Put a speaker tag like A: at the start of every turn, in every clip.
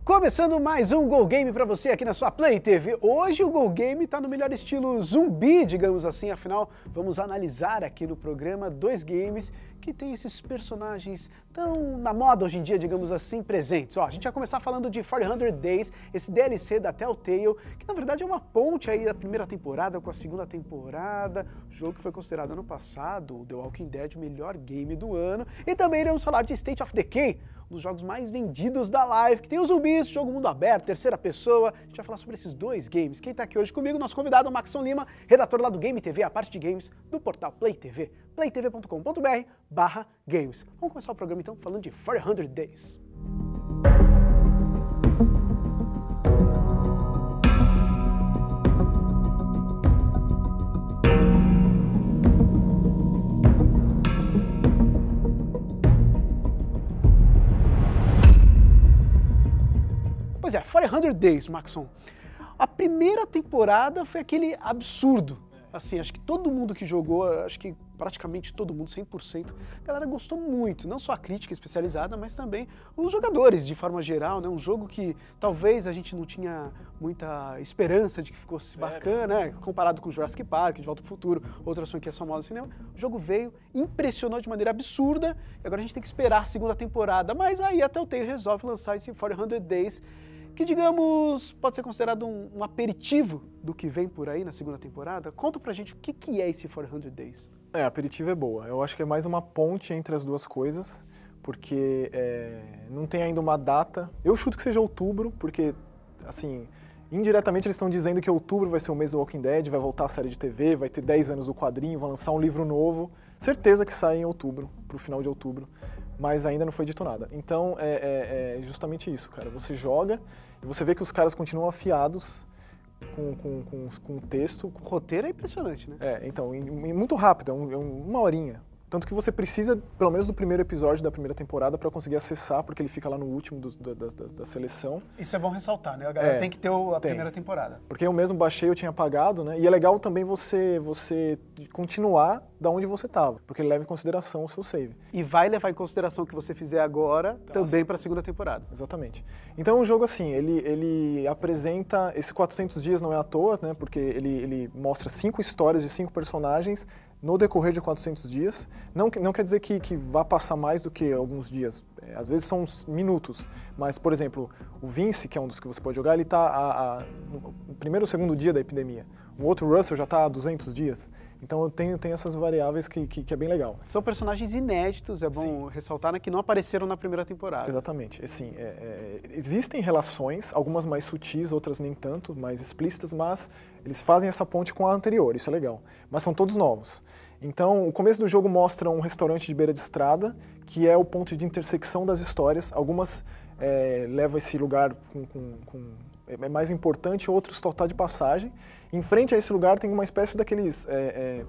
A: Começando mais um Go Game para você aqui na sua Play TV. Hoje o Go Game está no melhor estilo zumbi, digamos assim, afinal vamos analisar aqui no programa dois games que tem esses personagens tão na moda hoje em dia, digamos assim, presentes. Ó, a gente vai começar falando de 400 Days, esse DLC da Telltale, que na verdade é uma ponte aí da primeira temporada com a segunda temporada, jogo que foi considerado ano passado, o The Walking Dead, o melhor game do ano, e também iremos falar de State of Decay, um dos jogos mais vendidos da Live, que tem os zumbis, jogo mundo aberto, terceira pessoa. A gente vai falar sobre esses dois games. Quem tá aqui hoje comigo, nosso convidado, o Maxon Lima, redator lá do Game TV, a parte de games do portal Play TV, playtv.com.br/games. Vamos começar o programa então falando de 400 Days. Pois é, 400 Days, Maxon. A primeira temporada foi aquele absurdo. Assim, acho que todo mundo que jogou, acho que praticamente todo mundo, 100%, a galera gostou muito. Não só a crítica especializada, mas também os jogadores, de forma geral, né? Um jogo que talvez a gente não tinha muita esperança de que fosse bacana, né? Comparado com Jurassic Park, De Volta ao Futuro, outras franquias famosas do cinema. O jogo veio, impressionou de maneira absurda, e agora a gente tem que esperar a segunda temporada. Mas aí a Telltale resolve lançar esse 400 Days, que, digamos, pode ser considerado um aperitivo do que vem por aí na segunda temporada. Conta pra gente o que é esse 400 Days.
B: Aperitivo é boa. Eu acho que é mais uma ponte entre as duas coisas, porque não tem ainda uma data. Eu chuto que seja outubro, porque, assim, indiretamente eles estão dizendo que outubro vai ser o mês do Walking Dead, vai voltar a série de TV, vai ter 10 anos do quadrinho, vai lançar um livro novo. Certeza que sai em outubro, pro final de outubro. Mas ainda não foi dito nada. Então, é justamente isso, cara. Você joga e você vê que os caras continuam afiados com o texto.
A: O roteiro é impressionante, né?
B: Então, muito rápido, uma horinha. Tanto que você precisa, pelo menos do primeiro episódio da primeira temporada, para conseguir acessar, porque ele fica lá no último da seleção.
A: Isso é bom ressaltar, né? A galera tem que ter a primeira temporada.
B: Porque eu mesmo baixei, eu tinha apagado, né? E é legal também você continuar da onde você estava, porque ele leva em consideração o seu save.
A: E vai levar em consideração o que você fizer agora também para a segunda temporada.
B: Exatamente. Então é um jogo assim, ele apresenta, esse 400 dias não é à toa, né? Porque ele mostra 5 histórias de 5 personagens no decorrer de 400 dias. Não quer dizer que vá passar mais do que alguns dias. Às vezes são minutos. Mas, por exemplo, o Vince, que é um dos que você pode jogar, ele está no primeiro ou segundo dia da epidemia. O outro, Russell, já está há 200 dias. Então tem essas variáveis que é bem legal.
A: São personagens inéditos, é bom ressaltar, né, que não apareceram na primeira temporada.
B: Exatamente. Assim, existem relações, algumas mais sutis, outras nem tanto, mais explícitas, mas eles fazem essa ponte com a anterior, isso é legal. Mas são todos novos. Então, o começo do jogo mostra um restaurante de beira de estrada, que é o ponto de intersecção das histórias. Algumas levam esse lugar é mais importante, outros só está de passagem. Em frente a esse lugar tem uma espécie daqueles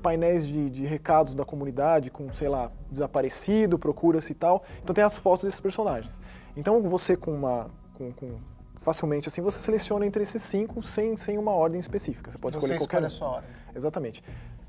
B: painéis de recados da comunidade, com, sei lá, desaparecido, procura-se e tal. Então tem as fotos desses personagens. Então você facilmente assim, você seleciona entre esses 5 sem uma ordem específica. Você pode escolher qualquer um.
A: A sua ordem.
B: Exatamente.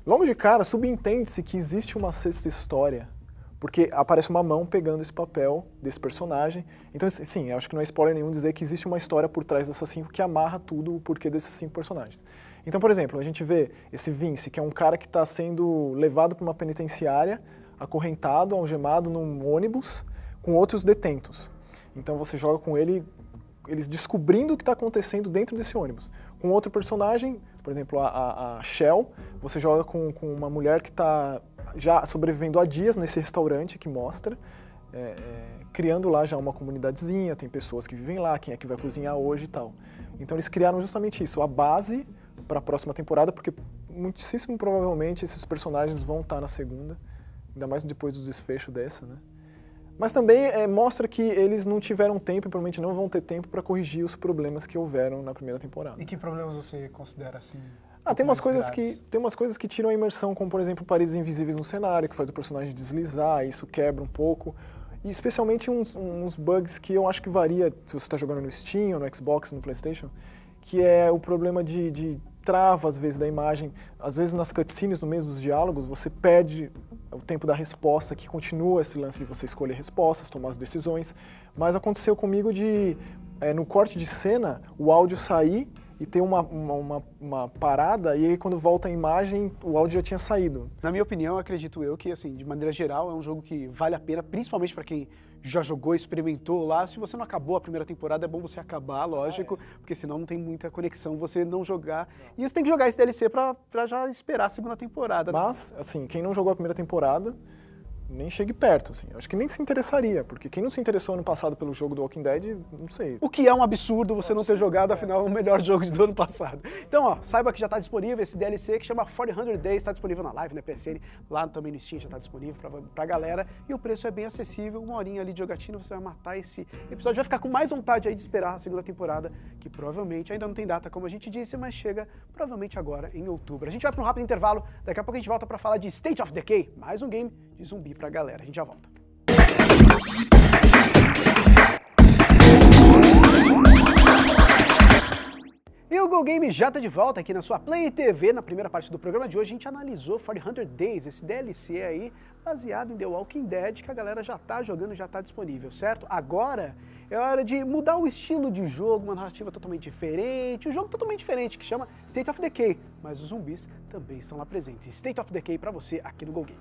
B: Logo de cara, subentende-se que existe uma sexta história, porque aparece uma mão pegando esse papel desse personagem. Então, sim, eu acho que não é spoiler nenhum dizer que existe uma história por trás dessas 5 que amarra tudo o porquê desses 5 personagens. Então, por exemplo, a gente vê esse Vince, que é um cara que está sendo levado para uma penitenciária, acorrentado, algemado num ônibus, com outros detentos. Então você joga com eles descobrindo o que está acontecendo dentro desse ônibus. Com outro personagem, por exemplo, a Shell, você joga com uma mulher que está já sobrevivendo há dias nesse restaurante que mostra, criando lá já uma comunidadezinha, tem pessoas que vivem lá, quem é que vai cozinhar hoje e tal. Então eles criaram justamente isso, a base para a próxima temporada, porque muitíssimo provavelmente esses personagens vão estar na segunda, ainda mais depois do desfecho dessa, né? Mas também mostra que eles não tiveram tempo e provavelmente não vão ter tempo para corrigir os problemas que houveram na primeira temporada.
A: E que problemas você considera assim?
B: Tem umas coisas que tiram a imersão, como por exemplo paredes invisíveis no cenário, que faz o personagem deslizar, isso quebra um pouco. E especialmente uns bugs que eu acho que varia se você está jogando no Steam, ou no Xbox, no PlayStation, que é o problema de trava às vezes da imagem. Às vezes nas cutscenes, no meio dos diálogos, você perde o tempo da resposta, que continua esse lance de você escolher respostas, tomar as decisões. Mas aconteceu comigo no corte de cena, o áudio sair e ter uma parada, e aí quando volta a imagem, o áudio já tinha saído.
A: Na minha opinião, acredito eu que, assim, de maneira geral, é um jogo que vale a pena, principalmente para quem já jogou, experimentou lá. Se você não acabou a primeira temporada, é bom você acabar, lógico, porque senão não tem muita conexão você não jogar. E você tem que jogar esse DLC pra já esperar a segunda temporada.
B: Mas, assim, quem não jogou a primeira temporada, nem chegue perto, assim. Eu acho que nem se interessaria, porque quem não se interessou ano passado pelo jogo do Walking Dead, não sei.
A: O que é um absurdo você não ter jogado, afinal, é o melhor jogo do ano passado. Então, ó, saiba que já está disponível esse DLC que chama 400 Days, está disponível na Live, na PSN, lá também no Steam já está disponível pra galera, e o preço é bem acessível, 1 horinha ali de jogatina, você vai matar esse episódio, vai ficar com mais vontade aí de esperar a segunda temporada, que provavelmente ainda não tem data, como a gente disse, mas chega provavelmente agora, em outubro. A gente vai para um rápido intervalo, daqui a pouco a gente volta para falar de State of Decay, mais um game de zumbi pra galera. A gente já volta. E o Go Game já está de volta aqui na sua Play TV. Na primeira parte do programa de hoje, a gente analisou 400 Days, esse DLC aí, baseado em The Walking Dead, que a galera já está jogando, já está disponível, certo? Agora é hora de mudar o estilo de jogo, uma narrativa totalmente diferente, um jogo totalmente diferente, que chama State of Decay, mas os zumbis também estão lá presentes. State of Decay para você aqui no Go Game.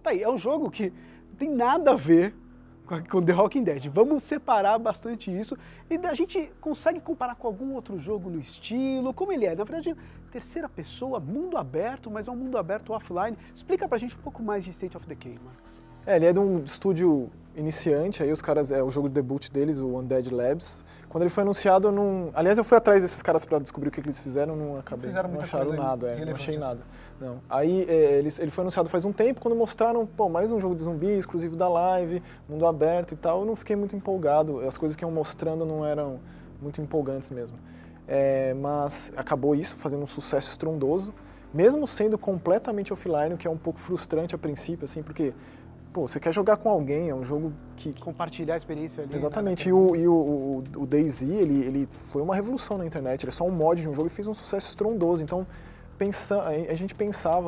A: Tá aí, é um jogo que não tem nada a ver com The Walking Dead. Vamos separar bastante isso e a gente consegue comparar com algum outro jogo no estilo, como ele é. Na verdade, terceira pessoa, mundo aberto, mas é um mundo aberto offline. Explica pra gente um pouco mais de State of Decay, Max.
B: Ele é de um estúdio iniciante, aí os caras, o jogo de debut deles, o Undead Labs. Quando ele foi anunciado, eu não... Aliás, eu fui atrás desses caras pra descobrir o que eles fizeram, não acabei, não acharam nada, não achei nada. Não. Aí ele foi anunciado faz um tempo, quando mostraram, mais um jogo de zumbi, exclusivo da Live, mundo aberto e tal, eu não fiquei muito empolgado, as coisas que iam mostrando não eram muito empolgantes mesmo. Mas acabou isso, fazendo um sucesso estrondoso, mesmo sendo completamente offline, o que é um pouco frustrante a princípio, assim, porque você quer jogar com alguém, é um jogo que...
A: Compartilhar a experiência ali.
B: Exatamente, e o DayZ, ele foi uma revolução na internet, ele é só um mod de um jogo e fez um sucesso estrondoso, então a gente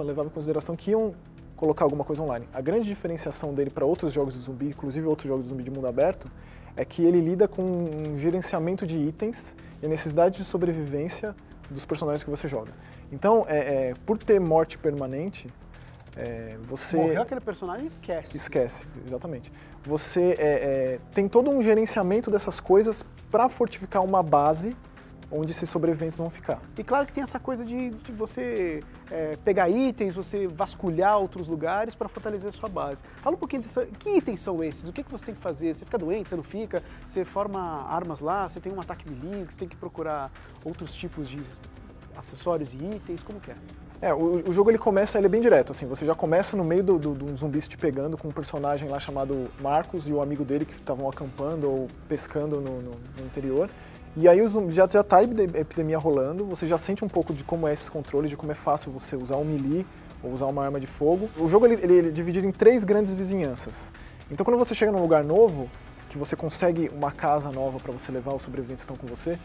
B: levava em consideração que iam colocar alguma coisa online. A grande diferenciação dele para outros jogos de zumbi, inclusive outros jogos de zumbi de mundo aberto, é que ele lida com um gerenciamento de itens e a necessidade de sobrevivência dos personagens que você joga. Então, por ter morte permanente, você...
A: Morreu aquele personagem, esquece.
B: Esquece, exatamente. Você tem todo um gerenciamento dessas coisas para fortificar uma base onde esses sobreviventes vão ficar.
A: E claro que tem essa coisa de você pegar itens, você vasculhar outros lugares para fortalecer a sua base. Fala um pouquinho que itens são esses? O que você tem que fazer? Você fica doente, você não fica? Você forma armas lá, você tem um ataque melee, você tem que procurar outros tipos de acessórios e itens, como que é?
B: O jogo ele é bem direto, assim, você já começa no meio de um zumbi te pegando com um personagem lá chamado Marcos e o amigo dele que estavam acampando ou pescando no interior. E aí já tá a epidemia rolando, você já sente um pouco de como é esses controles, de como é fácil você usar um melee ou usar uma arma de fogo. O jogo ele é dividido em 3 grandes vizinhanças. Então quando você chega num lugar novo, que você consegue uma casa nova para você levar os sobreviventes que estão com você,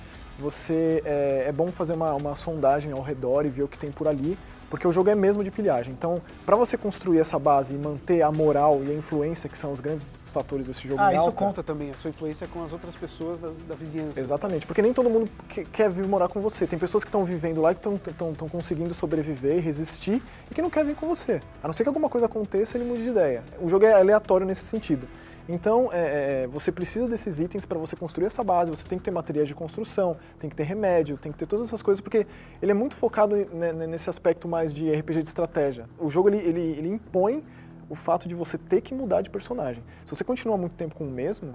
B: é bom fazer uma sondagem ao redor e ver o que tem por ali, porque o jogo é mesmo de pilhagem. Então, para você construir essa base e manter a moral e a influência, que são os grandes fatores desse jogo em
A: isso
B: alta...
A: conta também, a sua influência com as outras pessoas da vizinhança.
B: Exatamente, porque nem todo mundo quer vir morar com você. Tem pessoas que estão vivendo lá e que estão conseguindo sobreviver e resistir e que não querem vir com você. A não ser que alguma coisa aconteça, ele mude de ideia. O jogo é aleatório nesse sentido. Então, você precisa desses itens para você construir essa base, você tem que ter materiais de construção, tem que ter remédio, tem que ter todas essas coisas, porque ele é muito focado nesse aspecto mais de RPG de estratégia. O jogo, ele impõe o fato de você ter que mudar de personagem. Se você continuar muito tempo com o mesmo,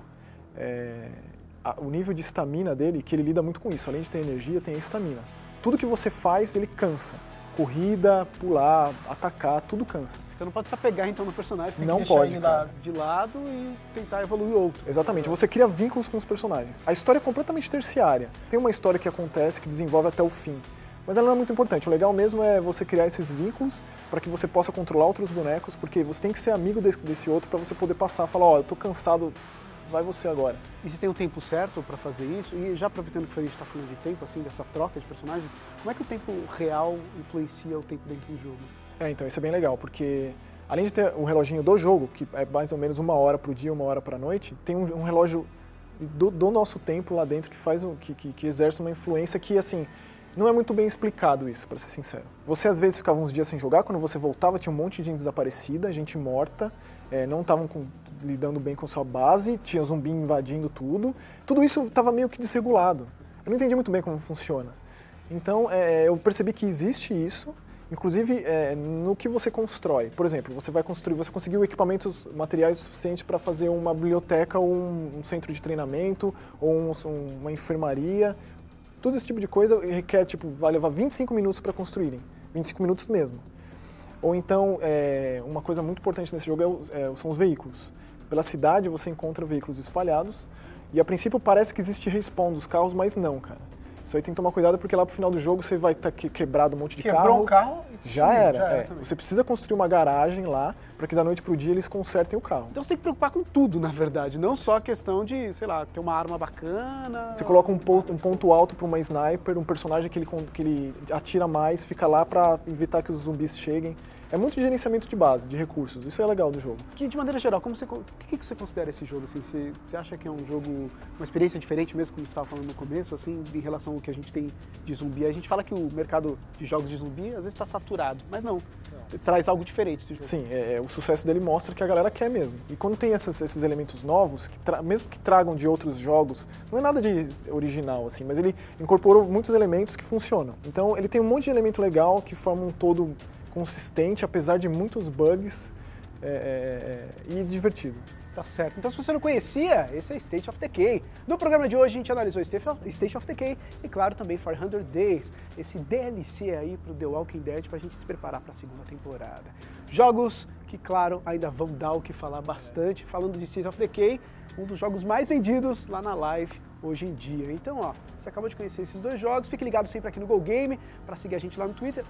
B: o nível de estamina dele, que ele lida muito com isso. Além de ter energia, tem a estamina. Tudo que você faz, ele cansa. Corrida, pular, atacar, tudo cansa.
A: Você não pode se apegar então no personagem, você tem
B: Não
A: que deixar
B: pode,
A: ele
B: cara.
A: de lado e tentar evoluir outro.
B: Exatamente, você cria vínculos com os personagens. A história é completamente terciária. Tem uma história que acontece, que desenvolve até o fim. Mas ela não é muito importante. O legal mesmo é você criar esses vínculos para que você possa controlar outros bonecos, porque você tem que ser amigo desse outro para você poder passar, falar, ó, eu tô cansado, vai você agora.
A: E se tem um tempo certo para fazer isso, e já aproveitando que a gente está falando de tempo, assim, dessa troca de personagens, como é que o tempo real influencia o tempo dentro do jogo?
B: Então isso é bem legal, porque além de ter o reloginho do jogo, que é mais ou menos 1 hora pro dia, 1 hora pra noite, tem um relógio do nosso tempo lá dentro que faz que exerce uma influência que, assim, não é muito bem explicado isso, para ser sincero. Você às vezes ficava uns dias sem jogar, quando você voltava tinha um monte de gente desaparecida, gente morta, não estavam lidando bem com sua base, tinha zumbi invadindo tudo. Tudo isso estava meio que desregulado. Eu não entendi muito bem como funciona. Então eu percebi que existe isso, inclusive no que você constrói. Por exemplo, você conseguiu equipamentos, materiais suficientes para fazer uma biblioteca ou um centro de treinamento ou uma enfermaria. Todo esse tipo de coisa requer, vai levar 25 minutos para construírem, 25 minutos mesmo. Ou então, uma coisa muito importante nesse jogo são os veículos. Pela cidade você encontra veículos espalhados e a princípio parece que existe respawn dos carros, mas não, cara. Isso aí tem que tomar cuidado porque lá pro final do jogo você vai estar quebrado um monte de carro.
A: Quebrou um carro e
B: já era. Você precisa construir uma garagem lá para que da noite pro dia eles consertem o carro.
A: Então você tem que preocupar com tudo, na verdade, não só a questão de, sei lá, ter uma arma bacana.
B: Você coloca um ponto alto para uma sniper, um personagem que ele atira mais, fica lá para evitar que os zumbis cheguem. É muito gerenciamento de base, de recursos. Isso é legal do jogo.
A: Que, de maneira geral, o que você considera esse jogo? Assim, você acha que é um jogo, uma experiência diferente mesmo, como você estava falando no começo, assim, em relação ao que a gente tem de zumbi? A gente fala que o mercado de jogos de zumbi às vezes está saturado, mas não. Traz algo diferente esse jogo.
B: Sim, o sucesso dele mostra que a galera quer mesmo. E quando tem esses elementos novos, mesmo que tragam de outros jogos, não é nada de original, assim, mas ele incorporou muitos elementos que funcionam. Então ele tem um monte de elemento legal que forma um todo consistente, apesar de muitos bugs, e divertido.
A: Tá certo. Então, se você não conhecia, esse é State of Decay. No programa de hoje, a gente analisou State of Decay e, claro, também 400 Days, esse DLC aí pro The Walking Dead pra gente se preparar pra segunda temporada. Jogos que, claro, ainda vão dar o que falar bastante. Falando de State of Decay, um dos jogos mais vendidos lá na live hoje em dia. Então, ó, você acabou de conhecer esses dois jogos, fique ligado sempre aqui no Go Game para seguir a gente lá no Twitter,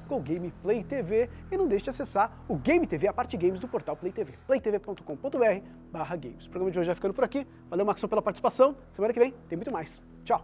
A: @GoGamePlayTV, e não deixe de acessar o Game TV, a parte games do portal Play TV, playtv.com.br/games. O programa de hoje vai ficando por aqui. Valeu, Maxon, pela participação. Semana que vem tem muito mais. Tchau!